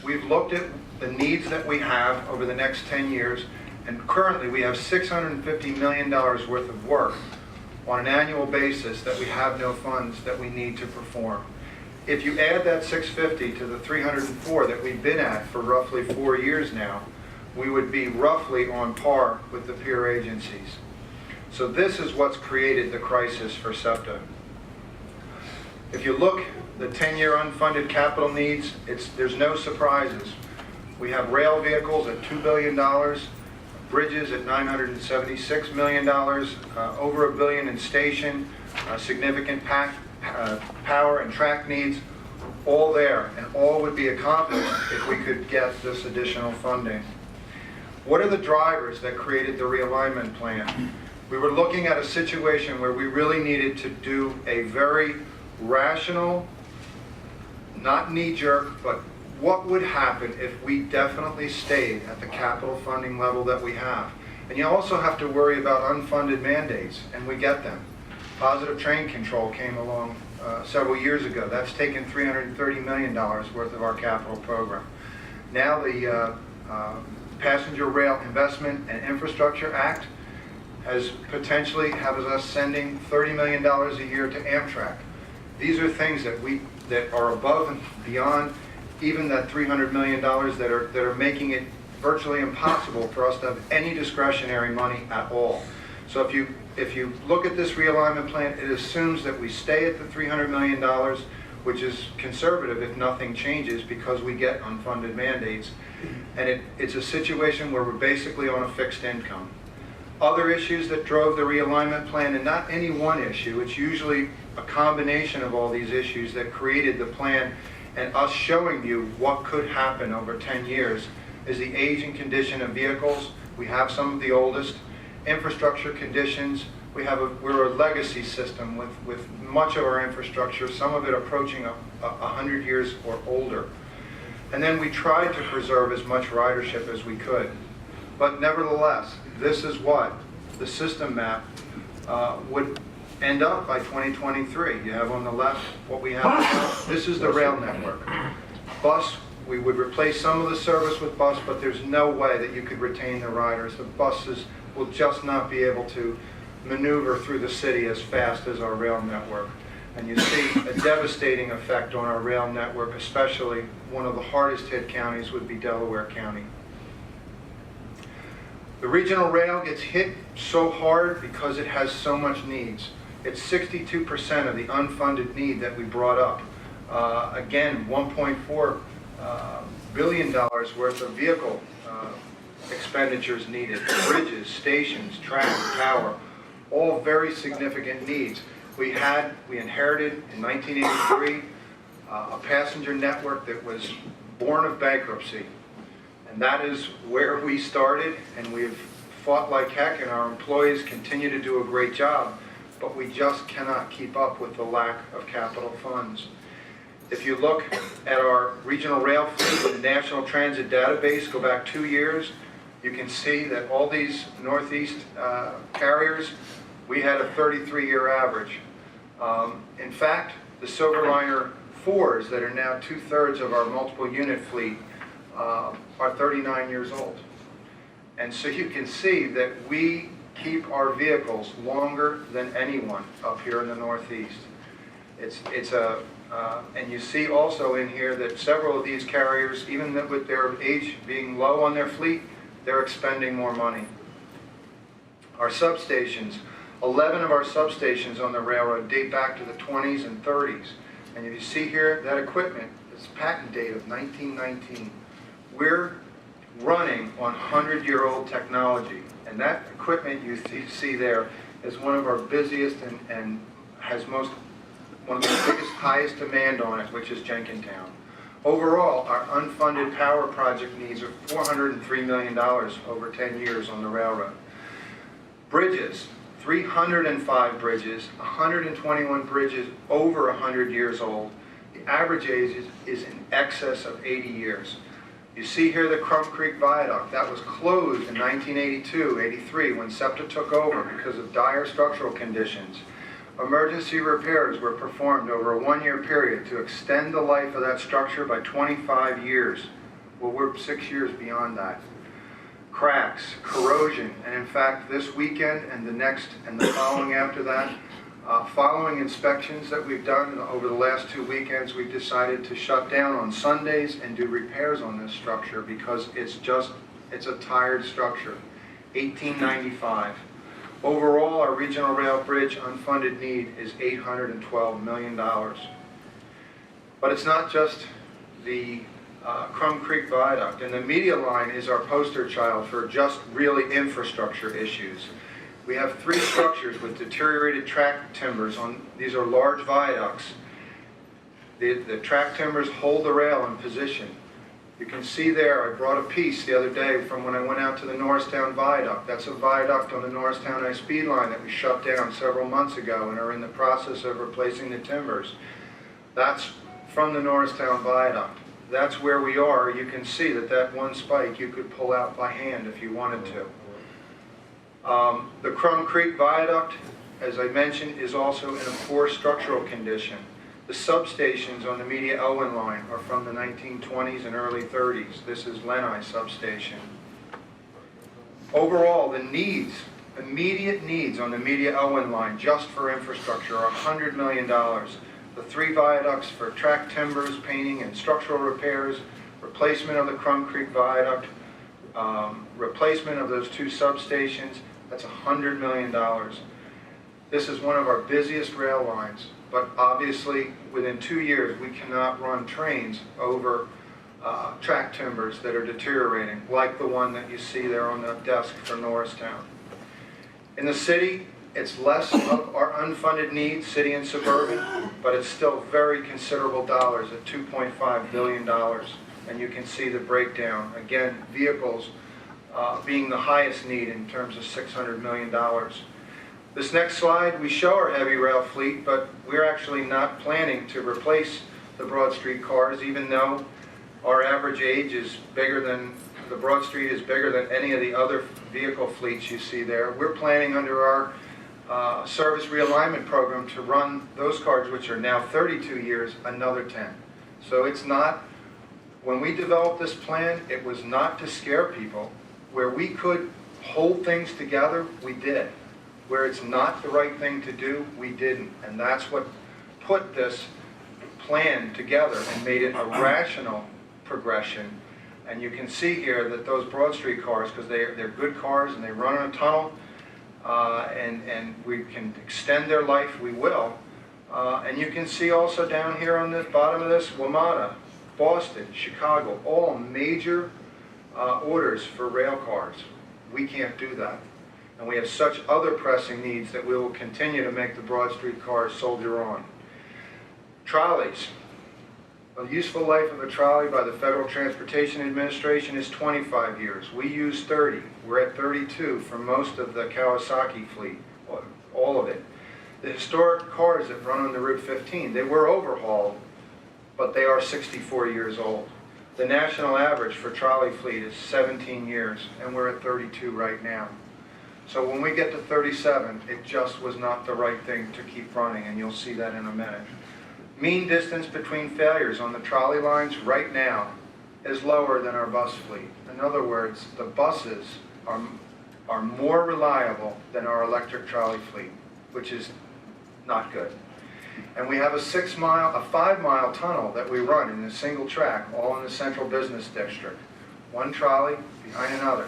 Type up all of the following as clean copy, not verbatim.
we've looked at the needs that we have over the next 10 years, and currently we have $650 million worth of work on an annual basis that we have no funds that we need to perform. If you add that 650 to the 304 that we've been at for roughly 4 years now, we would be roughly on par with the peer agencies. So this is what's created the crisis for SEPTA. If you look, the 10-year unfunded capital needs, there's no surprises. We have rail vehicles at $2 billion, bridges at $976 million, over $1 billion in station, significant power and track needs, all there, and all would be accomplished if we could get this additional funding. What are the drivers that created the realignment plan? We were looking at a situation where we really needed to do a very rational, not knee-jerk, but what would happen if we definitely stayed at the capital funding level that we have. And you also have to worry about unfunded mandates, and we get them. Positive train control came along several years ago. That's taken $330 million worth of our capital program. Now the Passenger Rail Investment and Infrastructure Act has potentially has us sending $30 million a year to Amtrak. These are things that are above and beyond even that $300 million that are making it virtually impossible for us to have any discretionary money at all. So if you look at this realignment plan, it assumes that we stay at the $300 million, which is conservative if nothing changes because we get unfunded mandates. And it's a situation where we're basically on a fixed income. Other issues that drove the realignment plan, and not any one issue, it's usually a combination of all these issues that created the plan, and us showing you what could happen over 10 years, is the age and condition of vehicles. We have some of the oldest. Infrastructure conditions. We're a legacy system with much of our infrastructure, some of it approaching 100 years or older. And then we tried to preserve as much ridership as we could. But nevertheless, this is what the system map would end up by 2023. You have on the left what we have now. This is the rail network. Bus, we would replace some of the service with bus, but there's no way that you could retain the riders. The buses will just not be able to maneuver through the city as fast as our rail network. And you see a devastating effect on our rail network, especially one of the hardest hit counties would be Delaware County. The regional rail gets hit so hard because it has so much needs. It's 62% of the unfunded need that we brought up. Again, $1.4 billion worth of vehicle expenditures needed. Bridges, stations, track, power, all very significant needs. We inherited in 1983 a passenger network that was born of bankruptcy. And that is where we started, and we've fought like heck, and our employees continue to do a great job, but we just cannot keep up with the lack of capital funds. If you look at our regional rail fleet in the National Transit Database, go back 2 years, you can see that all these Northeast carriers, we had a 33-year average. In fact, the Silverliner 4s that are now 2/3 of our multiple unit fleet are 39 years old. And so you can see that we keep our vehicles longer than anyone up here in the Northeast. And you see also in here that several of these carriers, even with their age being low on their fleet, they're expending more money. Our substations, 11 of our substations on the railroad date back to the 20s and 30s. And if you see here, that equipment, it's patent date of 1919. We're running on 100-year-old technology. And that equipment you see there is one of our busiest and has one of the biggest, highest demand on it, which is Jenkintown. Overall, our unfunded power project needs are $403 million over 10 years on the railroad. Bridges, 305 bridges, 121 bridges over 100 years old. The average age is in excess of 80 years. You see here the Crump Creek Viaduct. That was closed in 1982, 83 when SEPTA took over because of dire structural conditions. Emergency repairs were performed over a 1-year period to extend the life of that structure by 25 years. Well, we're 6 years beyond that. Cracks, corrosion, and in fact, this weekend and the next and the following after that, following inspections that we've done over the last 2 weekends, we've decided to shut down on Sundays and do repairs on this structure because it's a tired structure. 1895. Overall, our regional rail bridge unfunded need is $812 million. But it's not just the Crum Creek Viaduct, and the media line is our poster child for just really infrastructure issues. We have 3 structures with deteriorated track timbers on, these are large viaducts. The track timbers hold the rail in position. You can see there, I brought a piece the other day from when I went out to the Norristown Viaduct. That's a viaduct on the Norristown high-speed line that we shut down several months ago and are in the process of replacing the timbers. That's from the Norristown Viaduct. That's where we are. You can see that one spike you could pull out by hand if you wanted to. The Crum Creek Viaduct, as I mentioned, is also in a poor structural condition. The substations on the Media Elwyn line are from the 1920s and early 30s. This is Lenai substation. Overall, the needs, immediate needs on the Media Elwyn line just for infrastructure are $100 million. The 3 viaducts for track timbers, painting, and structural repairs, replacement of the Crum Creek Viaduct, replacement of those 2 substations, that's $100 million. This is one of our busiest rail lines, but obviously within 2 years we cannot run trains over track timbers that are deteriorating, like the one that you see there on the desk for Norristown. In the city, it's less of our unfunded needs, city and suburban, but it's still very considerable dollars at $2.5 billion. And you can see the breakdown. Again, vehicles being the highest need in terms of $600 million. This next slide, we show our heavy rail fleet, but we're actually not planning to replace the Broad Street cars, even though our average age is bigger than, the Broad Street is bigger than any of the other vehicle fleets you see there. We're planning under our service realignment program to run those cars, which are now 32 years, another 10. So it's not, when we developed this plan, it was not to scare people. Where we could hold things together, we did. Where it's not the right thing to do, we didn't. And that's what put this plan together and made it a rational progression. And you can see here that those Broad Street cars, because they're good cars and they run on a tunnel, and we can extend their life, we will. And you can see also down here on the bottom of this, WMATA, Boston, Chicago, all major orders for rail cars. We can't do that. And we have such other pressing needs that we will continue to make the Broad Street cars soldier on. Trolleys. The useful life of a trolley by the Federal Transportation Administration is 25 years. We use 30. We're at 32 for most of the Kawasaki fleet, all of it. The historic cars that run on the Route 15, they were overhauled, but they are 64 years old. The national average for trolley fleet is 17 years, and we're at 32 right now. So when we get to 37, it just was not the right thing to keep running, and you'll see that in a minute. Mean distance between failures on the trolley lines right now is lower than our bus fleet. In other words, the buses are more reliable than our electric trolley fleet, which is not good. And we have a 5-mile tunnel that we run in a single track, all in the central business district. One trolley behind another.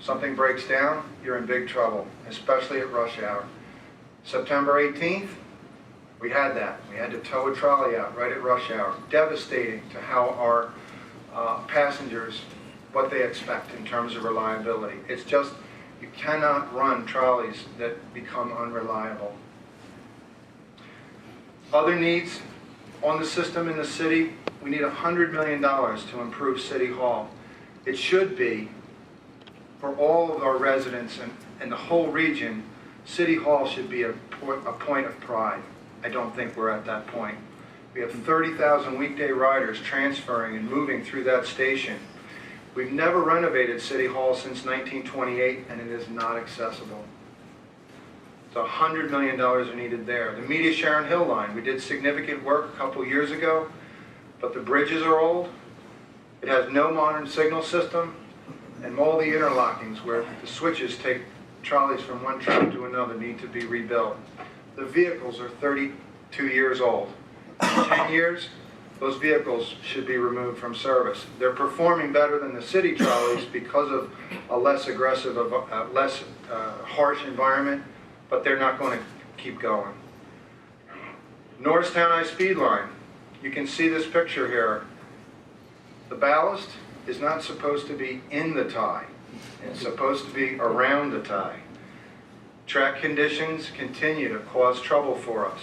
Something breaks down, you're in big trouble, especially at rush hour. September 18th, we had that. We had to tow a trolley out right at rush hour. Devastating to how our passengers, what they expect in terms of reliability. It's just, you cannot run trolleys that become unreliable. Other needs on the system in the city, we need $100 million to improve City Hall. It should be, for all of our residents and the whole region, City Hall should be a point of pride. I don't think we're at that point. We have 30,000 weekday riders transferring and moving through that station. We've never renovated City Hall since 1928, and it is not accessible. So $100 million are needed there. The Media Sharon Hill line, we did significant work a couple years ago, but the bridges are old. It has no modern signal system, and all the interlockings where the switches take trolleys from one track to another need to be rebuilt. The vehicles are 32 years old. In 10 years, those vehicles should be removed from service. They're performing better than the city trolleys because of a less aggressive, less harsh environment, but they're not going to keep going. Norristown high-speed line. You can see this picture here. The ballast is not supposed to be in the tie. It's supposed to be around the tie. Track conditions continue to cause trouble for us.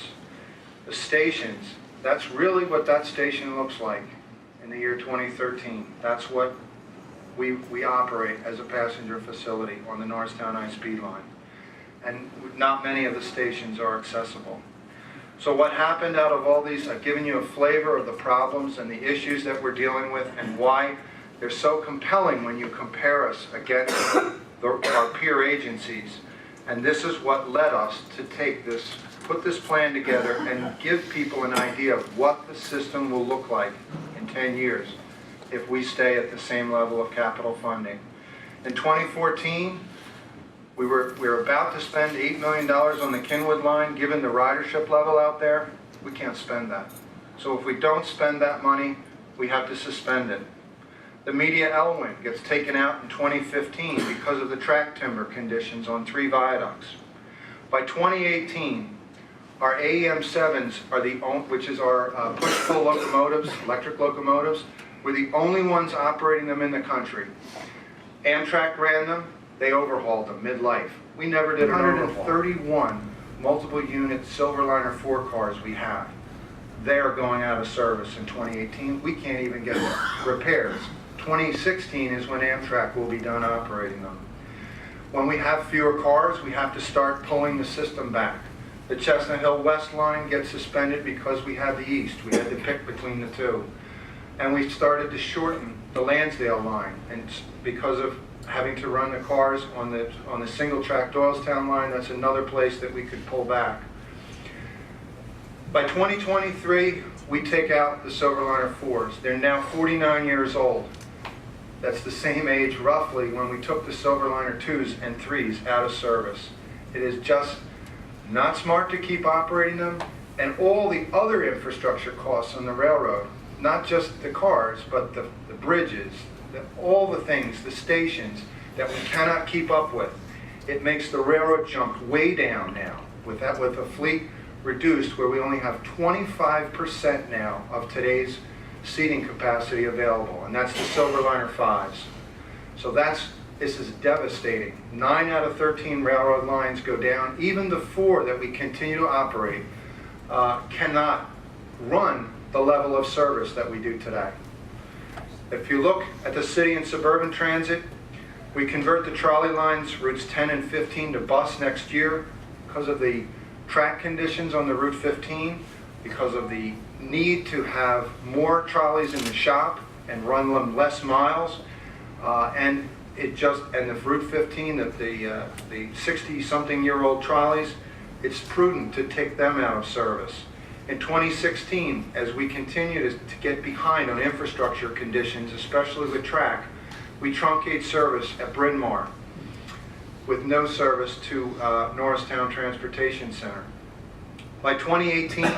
The stations, that's really what that station looks like in the year 2013. That's what we operate as a passenger facility on the Norristown high-speed line. And not many of the stations are accessible. So what happened out of all these, I've given you a flavor of the problems and the issues that we're dealing with and why they're so compelling when you compare us against our peer agencies. And this is what led us to put this plan together and give people an idea of what the system will look like in 10 years if we stay at the same level of capital funding. In 2014, we were about to spend $8 million on the Kenwood line. Given the ridership level out there, we can't spend that. So if we don't spend that money, we have to suspend it. The media L-wing gets taken out in 2015 because of the track timber conditions on 3 viaducts. By 2018, our AEM7s are which is our push-pull locomotives, electric locomotives. We're the only ones operating them in the country. Amtrak ran them. They overhauled them mid-life. We never did an overhaul. 131 multiple unit Silverliner 4 cars we have. They are going out of service in 2018. We can't even get repairs. 2016 is when Amtrak will be done operating them. When we have fewer cars, we have to start pulling the system back. The Chestnut Hill West line gets suspended because we have the East. We had to pick between the two. And we started to shorten the Lansdale line, and because of having to run the cars on the single track Doylestown line, that's another place that we could pull back. By 2023, we take out the Silverliner 4s. They're now 49 years old. That's the same age roughly when we took the Silverliner 2s and 3s out of service. It is just not smart to keep operating them, and all the other infrastructure costs on the railroad, not just the cars, but the bridges, all the things, the stations that we cannot keep up with. It makes the railroad jump way down now with a fleet reduced where we only have 25% now of today's seating capacity available, and that's the Silverliner 5s. So this is devastating. 9 out of 13 railroad lines go down. Even the 4 that we continue to operate cannot run the level of service that we do today. If you look at the city and suburban transit, we convert the trolley lines routes 10 and 15 to bus next year because of the track conditions on the Route 15, because of the need to have more trolleys in the shop and run them less miles, and the Route 15, the 60-something-year-old trolleys, it's prudent to take them out of service. In 2016, as we continue to get behind on infrastructure conditions, especially with track, we truncate service at Bryn Mawr with no service to Norristown Transportation Center. By 2018,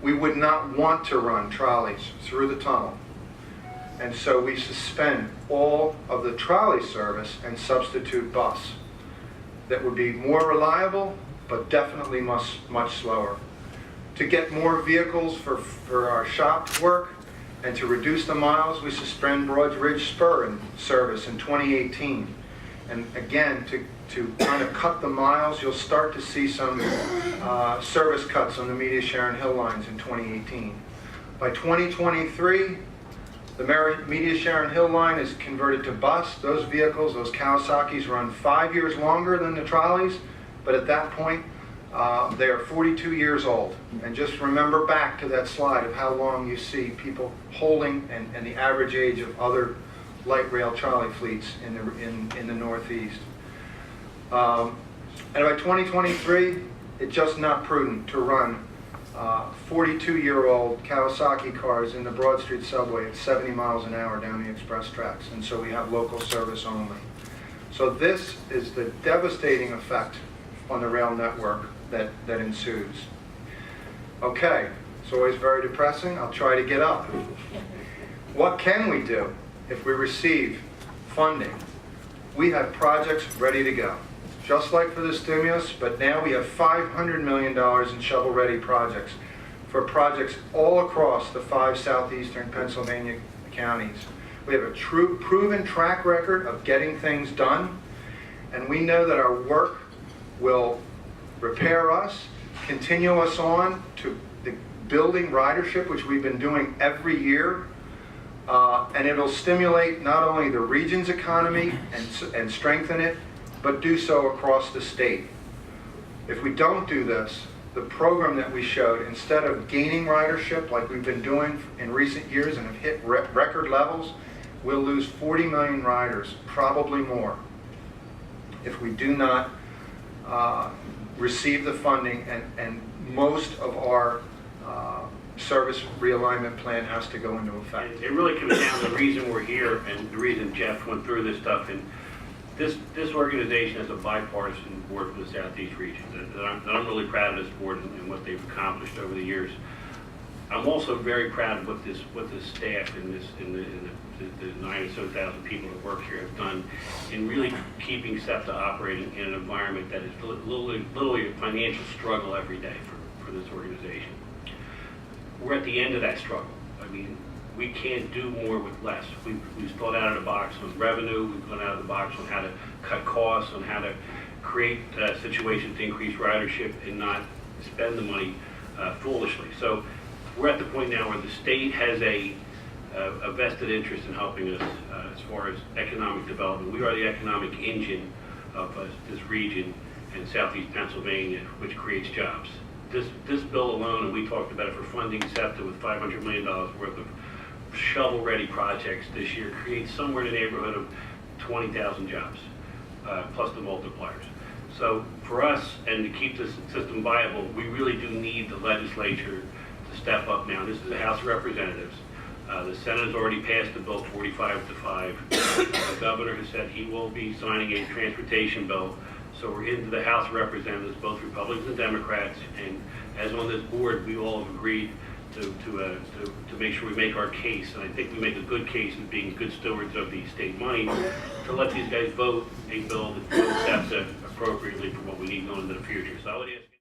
we would not want to run trolleys through the tunnel. And so we suspend all of the trolley service and substitute bus. That would be more reliable, but definitely much slower. To get more vehicles for our shop work and to reduce the miles, we suspend Broad Ridge Spur in service in 2018. And again, to kind of cut the miles, you'll start to see some service cuts on the Media Sharon Hill lines in 2018. By 2023, the Media Sharon Hill line is converted to bus. Those vehicles, those Kawasaki's, run 5 years longer than the trolleys, but at that point, they are 42 years old. And just remember back to that slide of how long you see people holding and the average age of other light rail trolley fleets in the Northeast. And by 2023, it's just not prudent to run 42-year-old Kawasaki cars in the Broad Street subway at 70 miles an hour down the express tracks, and so we have local service only. So this is the devastating effect on the rail network that ensues. Okay, it's always very depressing. I'll try to get up. What can we do if we receive funding? We have projects ready to go, just like for the stimulus, but now we have $500 million in shovel-ready projects for projects all across the 5 southeastern Pennsylvania counties. We have a true proven track record of getting things done, and we know that our work will repair us, continue us on to the building ridership, which we've been doing every year, and it'll stimulate not only the region's economy and strengthen it, but do so across the state. If we don't do this, the program that we showed, instead of gaining ridership like we've been doing in recent years and have hit record levels, we'll lose 40 million riders, probably more, if we do not receive the funding, and most of our service realignment plan has to go into effect. It really comes down to the reason we're here and the reason Jeff went through this stuff. And this organization is a bipartisan board for the Southeast region. I'm really proud of this board and what they've accomplished over the years. I'm also very proud of what this staff and the 9 or so thousand people that work here have done in really keeping SEPTA operating in an environment that is literally a financial struggle every day for this organization. We're at the end of that struggle. I mean, we can't do more with less. We've thought out of the box on revenue, we've gone out of the box on how to cut costs, on how to create situations to increase ridership and not spend the money foolishly. So we're at the point now where the state has a vested interest in helping us as far as economic development. We are the economic engine of this region in southeast Pennsylvania, which creates jobs. This bill alone, and we talked about it for funding SEPTA with $500 million worth of shovel-ready projects this year, creates somewhere in the neighborhood of 20,000 jobs, plus the multipliers. So for us, and to keep this system viable, we really do need the legislature to step up now. This is the House of Representatives. The Senate has already passed the bill 45-5. The governor has said he will be signing a transportation bill. So we're into the House of Representatives, both Republicans and Democrats, and as on this board, we all have agreed to make sure we make our case, and I think we make a good case of being good stewards of the state money to let these guys vote a bill that votes SEPTA appropriately for what we need going into the future. So I would ask